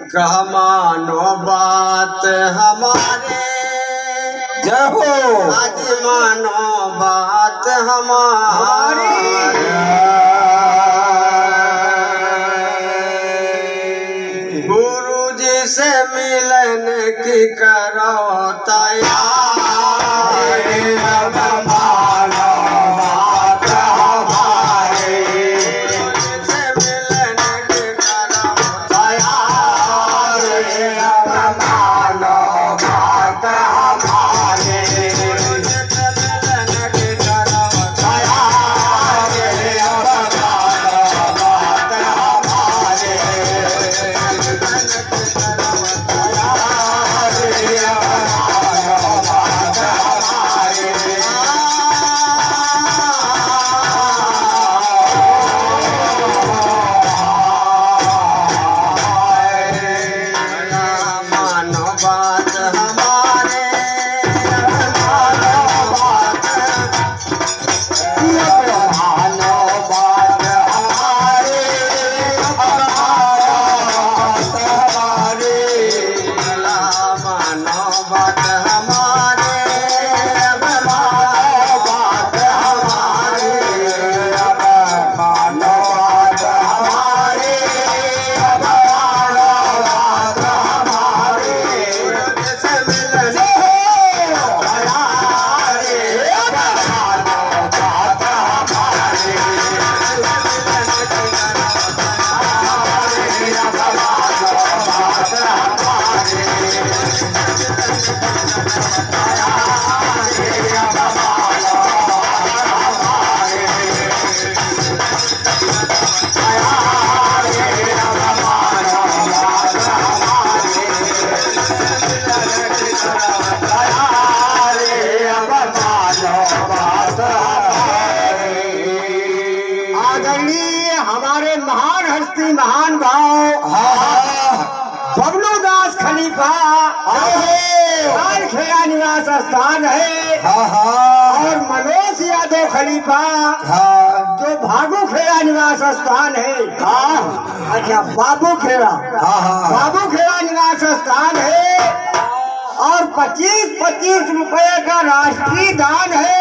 कह मानो बात हमारे, जय हो। आज मानो बात हमारी। गुरु जी से मिलने की करो तैयारी, अब मानो बात हमारी। गुरु जी से मिलने की करो तैयारी, अब मानो बात हमारी। गुरु जी से मिलने की करो तैयारी, अब मानो बात हमारी। आदरणीय हमारे महान हस्ती महान भाव बबलू दास खलीफा खेड़ा निवास स्थान है, और मनोज यादव खलीफा जो भागू खेड़ा निवास स्थान है। अच्छा, बाबू खेड़ा निवास स्थान है, और 25-25 रुपए का राष्ट्रीय दान है।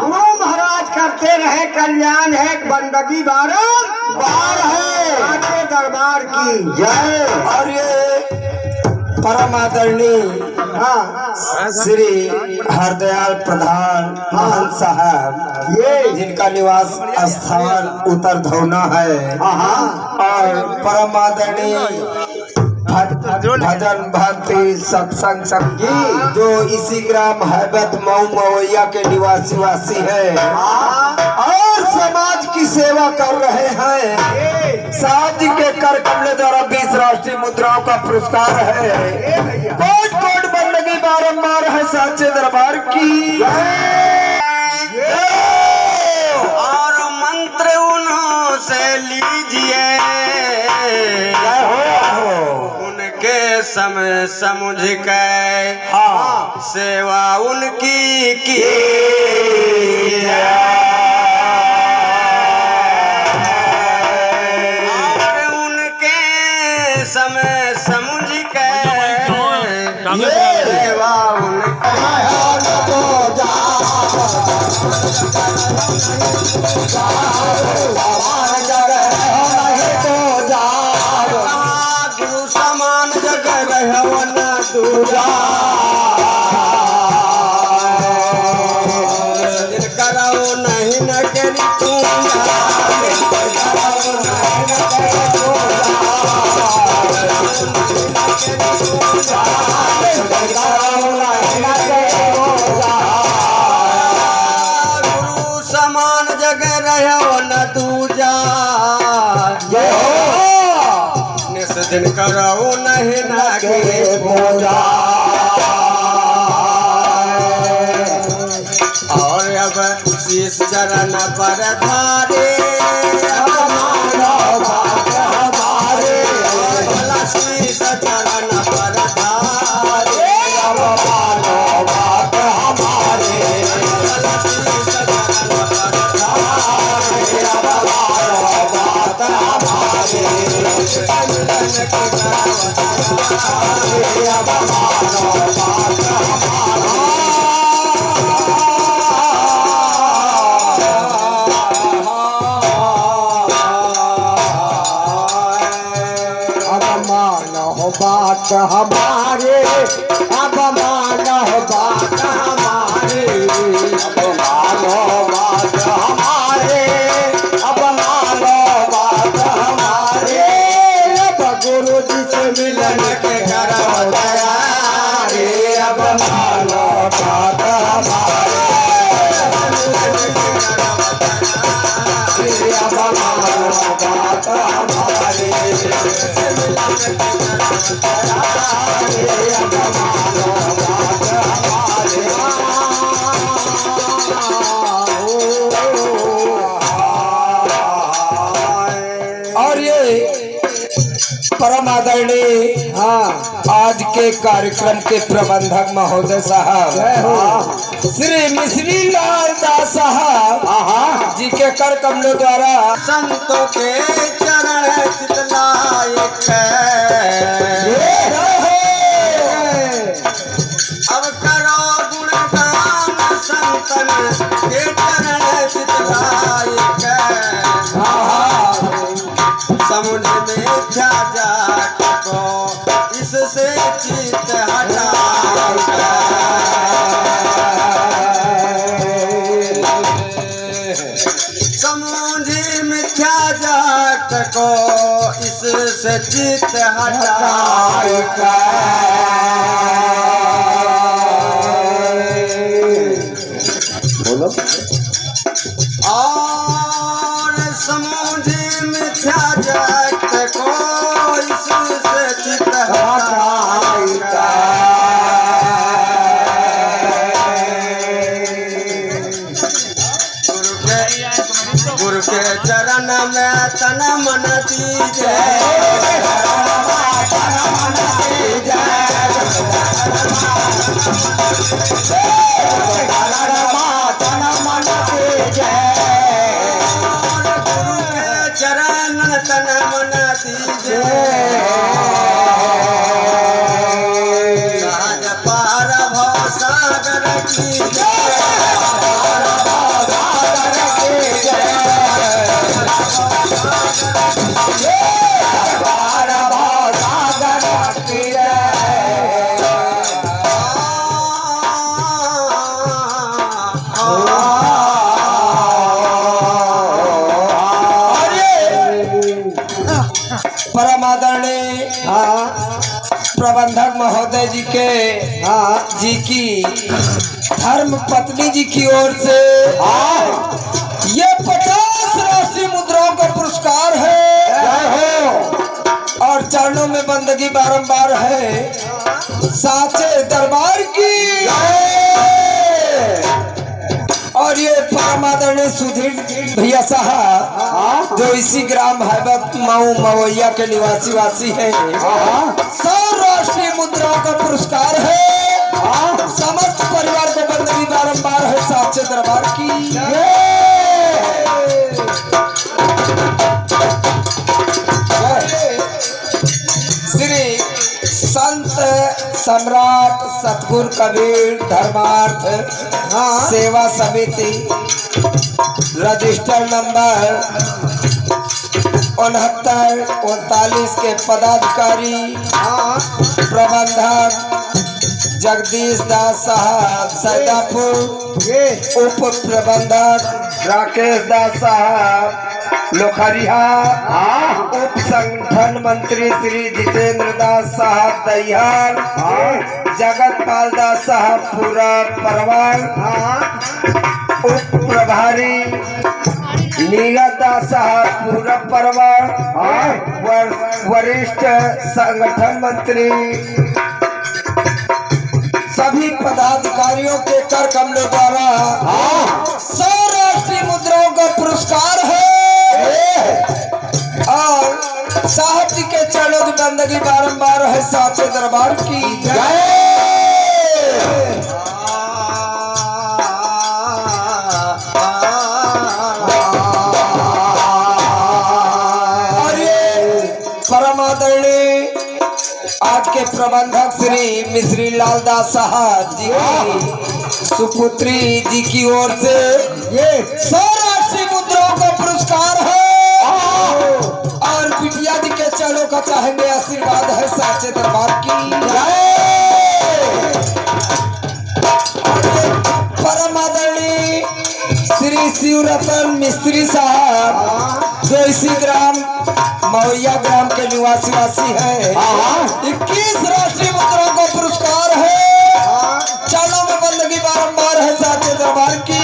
गुरु महाराज करते रहे कल्याण है, बंदगी बारंबार है। आके दरबार की जय। और ये परम आदरणीय श्री हरदयाल प्रधान महंत साहब, ये जिनका निवास स्थान उत्तर धौना है, और परम आदरणीय भजन भक्ति सत्संग संगीत जो इसी ग्राम हैबत मऊ मवैया के निवासी है, और समाज की सेवा कर रहे हैं। साहब जी के कर कमले द्वारा 20 राष्ट्रीय मुद्राओं का पुरस्कार है। कोट कोट बंदगी बारंबार है साचे दरबार की। और मंत्र उन्हों से लीजिए, उनके समय समझ के सेवा उनकी की। और उनके समय समझ के सेवा गुरु समान जगह रहवन दूजा, करो नहीं न करी गुरु समान जगह रहवन दूजा, निस दिन करो नहीं न के पूजा। और अब शीश चरण पर धारे, शीश चरण पर धारे, शीश चरण पर धारे। के अब मानो बात हमारे, अब मानो बात हमारे, अब मानो बात हमारे, अब मानो बात हमारे। अब गुरु जी से मिलन के करवा रे, अब मानो बात हमारे, अब मानो बात हमारे। और ये परम आदरणीय आज के कार्यक्रम के प्रबंधक महोदय साहब श्री मिश्री लाल दास साहब जी के कर कमलों द्वारा संतों के चरण चितलायक अब करो गुणगान संतन के चरण चितलायक समुद्र में जा को इससे चित हटा समुद्र मिथ्या जात को इससे चित हटा बोलो। और समुद्र मिथ्या जात को इससे चित हटा गुरु के चरण में तन मन दीजे चरण तन मन दीजे राज पार भव सागर की परम आदरणीय प्रबंधक महोदय जी के जी की धर्म पत्नी जी की ओर से ये 50 राष्ट्रीय मुद्राओं का पुरस्कार है और चरणों में बंदगी बारंबार है साचे दरबार की। और ये परम आदरणीय सुधीर भैया साहब जो इसी ग्राम हैबत मऊ मवैया के निवासी वासी है 100 राष्ट्रीय मुद्राओं का पुरस्कार है। समस्त परिवार को बंदगी बारंबार है साचे दरबार की। श्री संत सम्राट सतगुरु कबीर धर्मार्थ सेवा समिति रजिस्टर नंबर 6939 के पदाधिकारी प्रबंधक जगदीश दास साहब सैदापुर, उप प्रबंधक राकेश दास साहब लोखरिया, उप संगठन मंत्री श्री जितेंद्र दास साहब दहियार, जगत पाल दास साहब पूरा परवार, उप प्रभारी नीरज दास साहब पूरा परवार, वरिष्ठ संगठन मंत्री सभी पदाधिकारियों के कर कमलों द्वारा 100 राष्ट्रीय मुद्राओं का पुरस्कार है और साहब जी के चरणों की बंदगी बारंबार है साचे दरबार की जय। और ये परम आदरणीय आज के प्रबंधक श्री मिश्री लाल दास साहब जी की सुपुत्री जी की ओर से ये 100 राष्ट्रीय मुद्राओं का पुरस्कार है और बिटिया जी के चरणों का चाहेंगे आशीर्वाद है साचे दरबार की परम आदरणीय श्री शिवरतन मिस्त्री साहब जो इसी ग्राम मवैया ग्राम के निवासी है 21 राष्ट्रीय मुद्राओं का पुरस्कार है। चरणों में बंदगी बारंबार है साचे दरबार की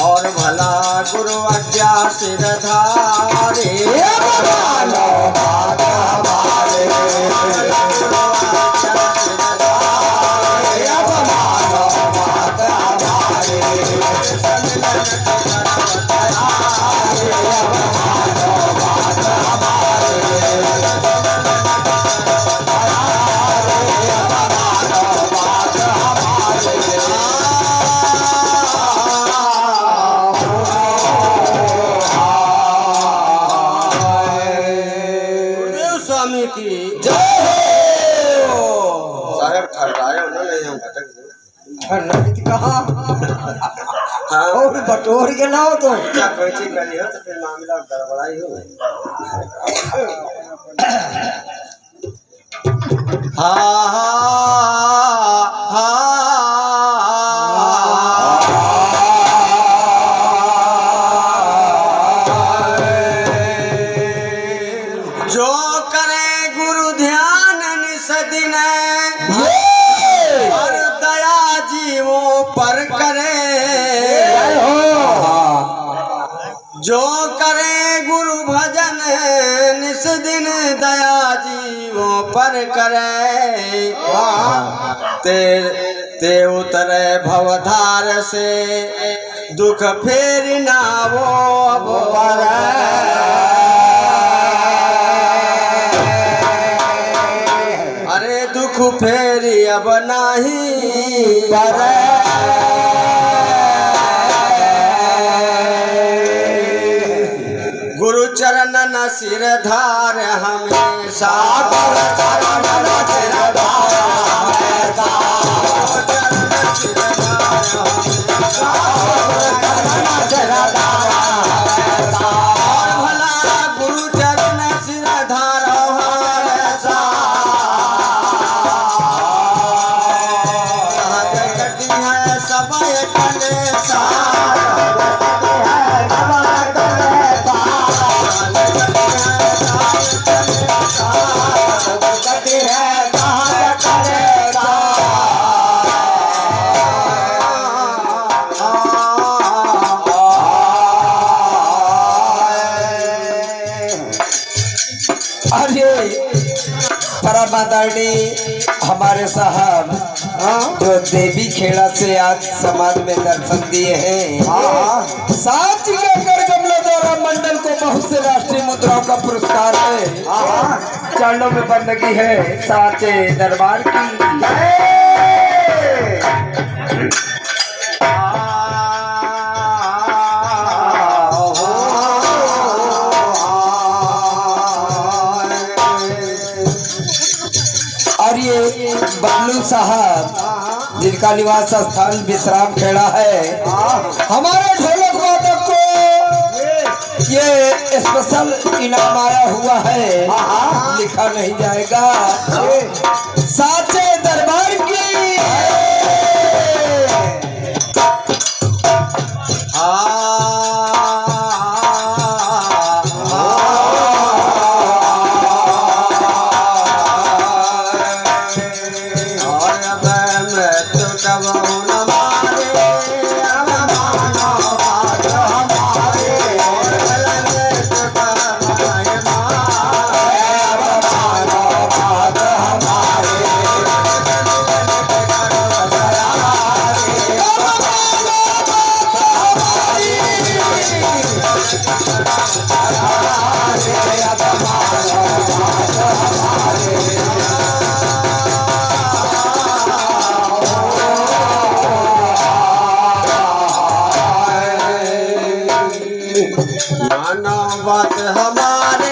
और भला गुरु आज्ञा सिर धारे स्वामी की जय हो। साहब ठहराए उन्होंने हम भटक कहा और बटोर के लाओ तो क्या कोई चीज करी हो तो फिर मामला गड़बड़ाई हो जो करे गुरु ध्यान निसदिन और दया जीवों पर करे जो करे गुरु भजन निसदिन दया जीवों पर करे ते उतरे भवधार से दुख फेर ना वो अरे दुख फेरी अब नहीं गुरु चरण न सिर धार हमेशा भला गुरु चरण सिर धार हमेशा है समय कलेसा अरे परम आदरणीय हमारे साहब जो देवी खेड़ा से आज समाज में दर्शन दिए हैं साथ ही लेकर कमलादौरा मंडल को बहुत से राष्ट्रीय मुद्राओं का पुरस्कार है। चरणों में बंदगी है साचे दरबार की और ये बबलू साहब जिनका निवास स्थान विश्राम खेड़ा है हमारे ढोलक वादक को ये स्पेशल इनाम आया हुआ है लिखा नहीं जाएगा साचे दरबार की माना बात हमारे